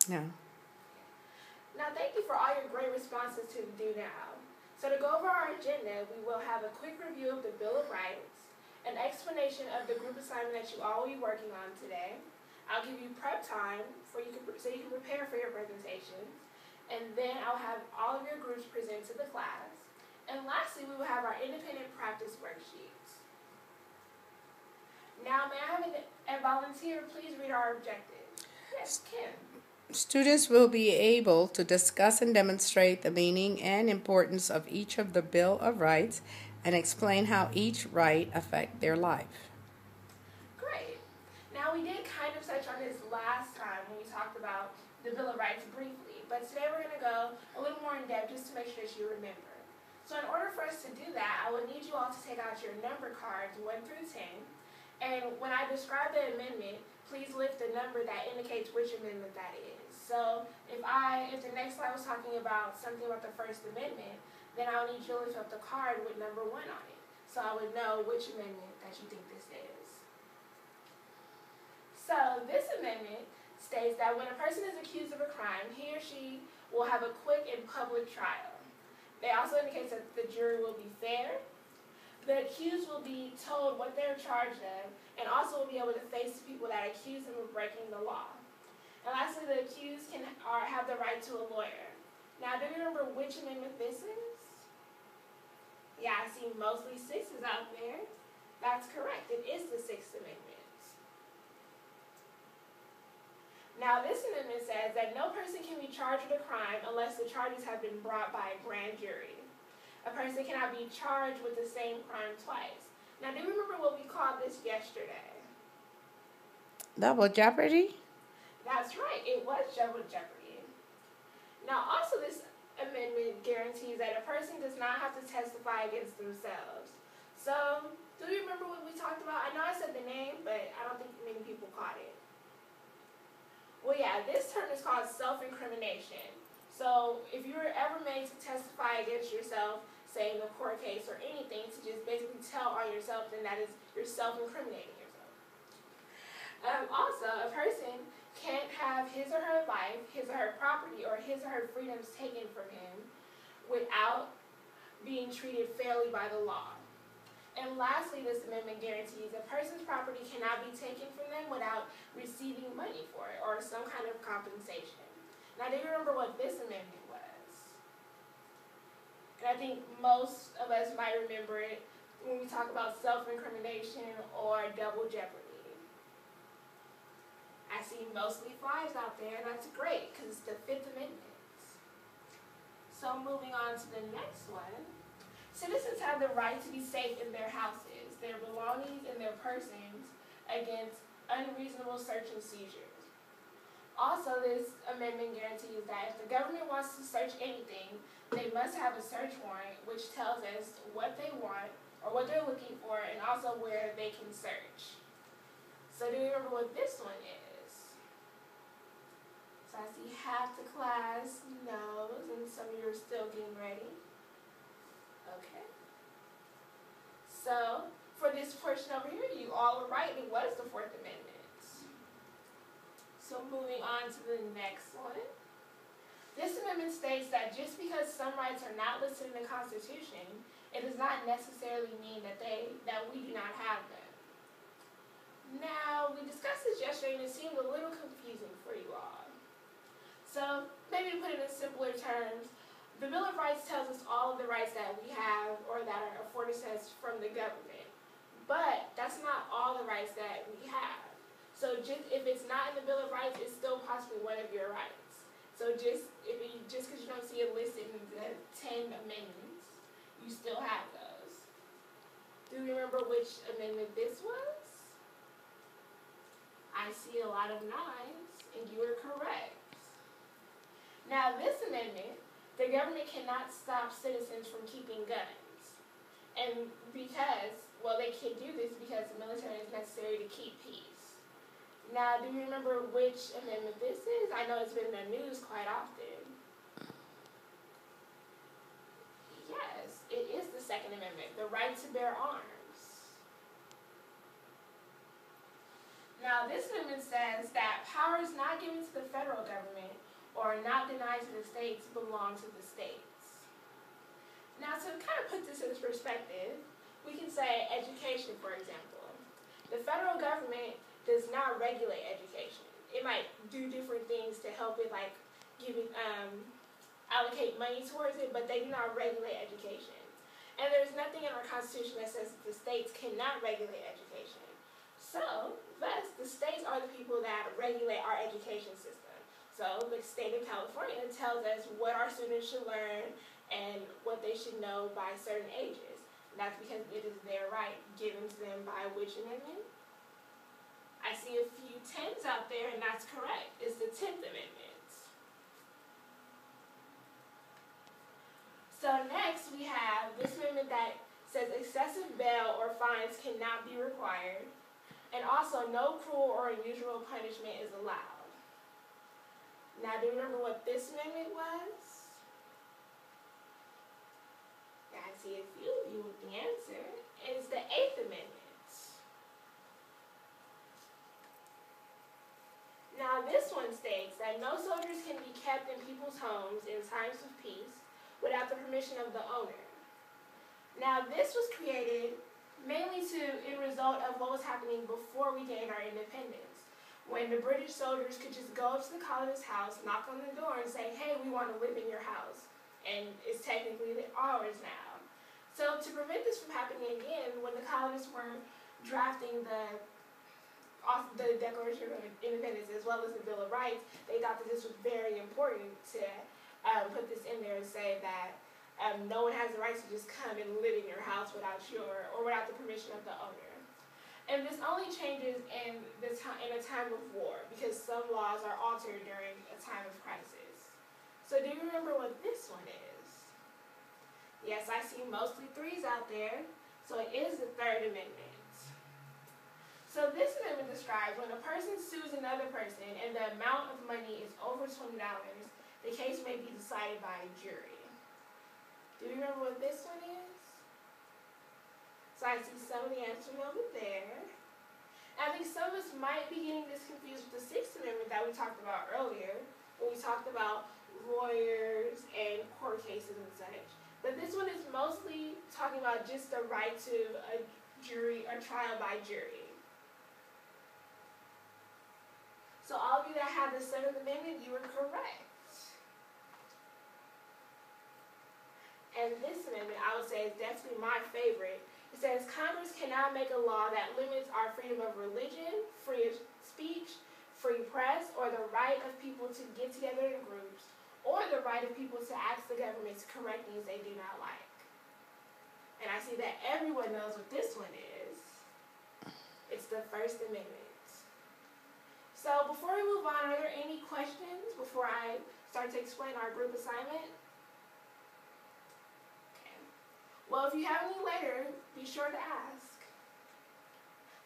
No. Now, thank you for all your great responses to the Do Now. So to go over our agenda, we will have a quick review of the Bill of Rights, an explanation of the group assignment that you all will be working on today. I'll give you prep time so you can prepare for your presentations. And then I'll have all of your groups present to the class. And lastly, we will have our independent practice worksheets. Now, may I have a volunteer please read our objectives? Yes, Kim. Students will be able to discuss and demonstrate the meaning and importance of each of the Bill of Rights and explain how each right affects their life. Great. Now, we did kind of touch on this last time when we talked about the Bill of Rights briefly, but today we're going to go a little more in depth just to make sure that you remember. So in order for us to do that, I will need you all to take out your number cards 1 through 10, and when I describe the amendment, please lift the number that indicates which amendment that is. So if the next slide was talking about something about the First Amendment, then I would need you to lift up the card with number 1 on it. So I would know which amendment that you think this is. So this amendment states that when a person is accused of a crime, he or she will have a quick and public trial. They also indicate that the jury will be fair. The accused will be told what they're charged of, and also will be able to face the people that accuse them of breaking the law. And lastly, the accused can have the right to a lawyer. Now, do you remember which amendment this is? Yeah, I see mostly 6s out there. That's correct. It is the 6th Amendment. Now, this amendment says that no person can be charged with a crime unless the charges have been brought by a grand jury. A person cannot be charged with the same crime twice. Now, do you remember what we called this yesterday? Double jeopardy? That's right, it was double jeopardy. Now, also this amendment guarantees that a person does not have to testify against themselves. So, do you remember what we talked about? I know I said the name, but I don't think many people caught it. Well, yeah, this term is called self-incrimination. So, if you were ever made to testify against yourself, say in a court case or anything, to just basically tell on yourself, then that is you're self-incriminating yourself. Also, a person can't have his or her life, his or her property, or his or her freedoms taken from him without being treated fairly by the law. And lastly, this amendment guarantees a person's property cannot be taken from them without receiving money for it or some kind of compensation. Now, do you remember what this amendment was? And I think most of us might remember it when we talk about self-incrimination or double jeopardy. I see mostly 5s out there, and that's great because it's the 5th Amendment. So moving on to the next one. Citizens have the right to be safe in their houses, their belongings, and their persons against unreasonable search and seizures. Also, this amendment guarantees that if the government wants to search anything, they must have a search warrant which tells us what they want or what they're looking for and also where they can search. So do you remember what this one is? So I see half the class knows, and some of you are still getting ready. Okay. So, for this portion over here, you all are right. It was the 4th Amendment. So moving on to the next one. This amendment states that just because some rights are not listed in the Constitution, it does not necessarily mean that we do not have them. Now, we discussed this yesterday and it seemed a little confusing for you all. So, maybe to put it in simpler terms, the Bill of Rights tells us all of the rights that we have or that are afforded to us from the government. But that's not all the rights that we have. So if it's not in the Bill of Rights, it's still possibly one of your rights. So just because you don't see it listed in the 10 amendments, you still have those. Do you remember which amendment this was? I see a lot of 9s, and you are correct. Now this amendment, the government cannot stop citizens from keeping guns. And they can do this because the military is necessary to keep peace. Now, do you remember which amendment this is? I know it's been in the news quite often. Yes, it is the 2nd Amendment, the right to bear arms. Now, this amendment says that powers not given to the federal government or not denied to the states belong to the states. Now, to kind of put this into perspective, we can say education, for example. The federal government does not regulate education. It might do different things to help it, like allocate money towards it, but they do not regulate education. And there's nothing in our Constitution that says that the states cannot regulate education. So, thus, the states are the people that regulate our education system. So, the state of California tells us what our students should learn and what they should know by certain ages. And that's because it is their right given to them by which amendment? I see a few 10s out there, and that's correct. It's the 10th Amendment. So next we have this amendment that says excessive bail or fines cannot be required, and also no cruel or unusual punishment is allowed. Now, do you remember what this amendment was? Yeah, I see a few of you with the answer. It's the 8th Amendment. Now, this one states that no soldiers can be kept in people's homes in times of peace without the permission of the owner. Now, this was created mainly in result of what was happening before we gained our independence, when the British soldiers could just go up to the colonist's house, knock on the door, and say, hey, we want to live in your house, and it's technically ours now. So to prevent this from happening again, when the colonists were drafting the Declaration of Independence as well as the Bill of Rights, they thought that this was very important to put this in there and say that no one has the right to just come and live in your house without the permission of the owner. And this only changes in a time of war, because some laws are altered during a time of crisis. So do you remember what this one is? Yes, I see mostly 3s out there, so it is the 3rd Amendment. So this amendment describes when a person sues another person and the amount of money is over $20, the case may be decided by a jury. Do you remember what this one is? So I see some of the answers over there. And I think some of us might be getting this confused with the 6th Amendment that we talked about earlier, when we talked about lawyers and court cases and such. But this one is mostly talking about just the right to a trial by jury. So all of you that have the 7th Amendment, you were correct. And this amendment, I would say, is definitely my favorite. It says, Congress cannot make a law that limits our freedom of religion, free of speech, free press, or the right of people to get together in groups, or the right of people to ask the government to correct things they do not like. And I see that everyone knows what this one is. It's the First Amendment. So before we move on, are there any questions before I start to explain our group assignment? Okay. Well, if you have any later, be sure to ask.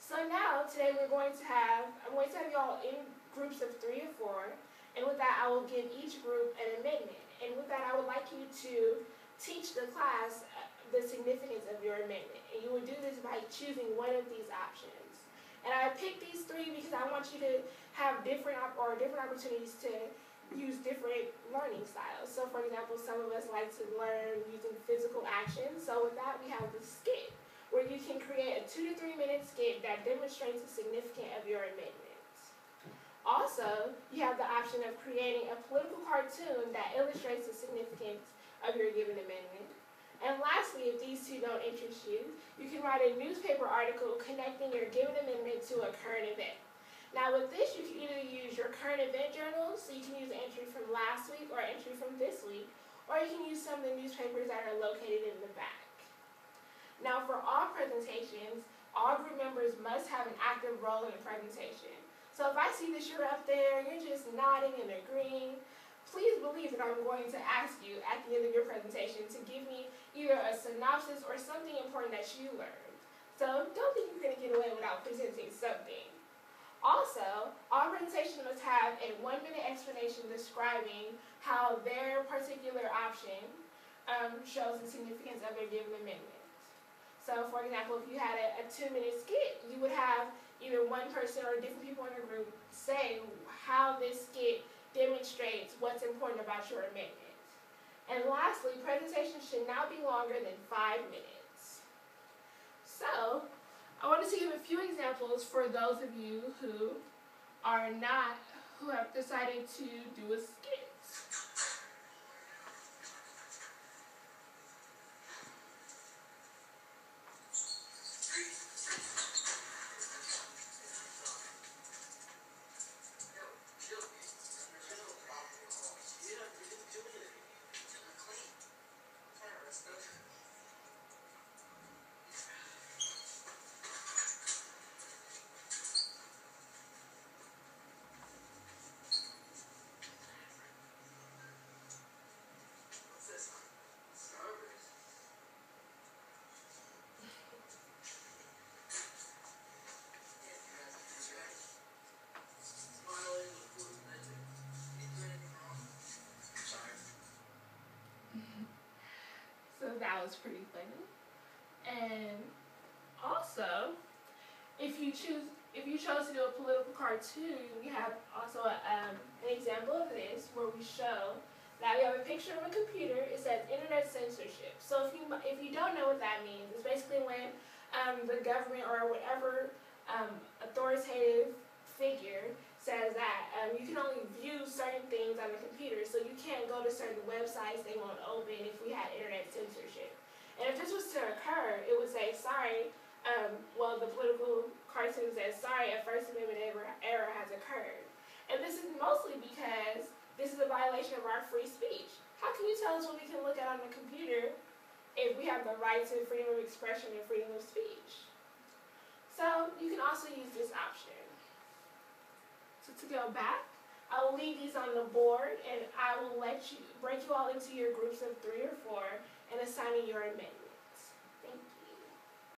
So now, today I'm going to have you all in groups of 3 or 4, and with that I will give each group an amendment. And with that I would like you to teach the class the significance of your amendment. And you will do this by choosing one of these options. And I picked these 3 because I want you to have different opportunities to use different learning styles. So for example, some of us like to learn using physical action. So with that we have the skit, where you can create a 2 to 3 minute skit that demonstrates the significance of your amendment. Also, you have the option of creating a political cartoon that illustrates the significance of your given amendment. And lastly, if these 2 don't interest you, you can write a newspaper article connecting your given amendment to a current event. Now with this, you can either use your current event journal, so you can use an entry from last week or an entry from this week, or you can use some of the newspapers that are located in the back. Now for all presentations, all group members must have an active role in the presentation. So if I see that you're up there, you're just nodding and agreeing, please believe that I'm going to ask you at the end of your presentation to give me either a synopsis or something important that you learned. So don't think you're going to get away without presenting something. Also, all presentations must have a 1-minute explanation describing how their particular option shows the significance of their given amendment. So for example, if you had a 2-minute skit, you would have either one person or different people in the group say how this skit demonstrates what's important about your amendment. And lastly, presentations should not be longer than 5 minutes. So, I wanted to give a few examples for those of you who have decided to do a skit. So that was pretty funny. And also, if you chose to do a political cartoon, we have also an example of this where we show that we have a picture of a computer. It says internet censorship. So if you don't know what that means, it's basically when the government or whatever authoritative figure says that you can only view certain things on the computer, so you can't go to certain websites they won't open if we had internet censorship. And if this was to occur, it would say, sorry, the political cartoon says, sorry, a First Amendment error has occurred. And this is mostly because this is a violation of our free speech. How can you tell us what we can look at on the computer if we have the right to freedom of expression and freedom of speech? So you can also use this option. So to go back, I will leave these on the board and I will break you all into your groups of 3 or 4 and assigning your amendments.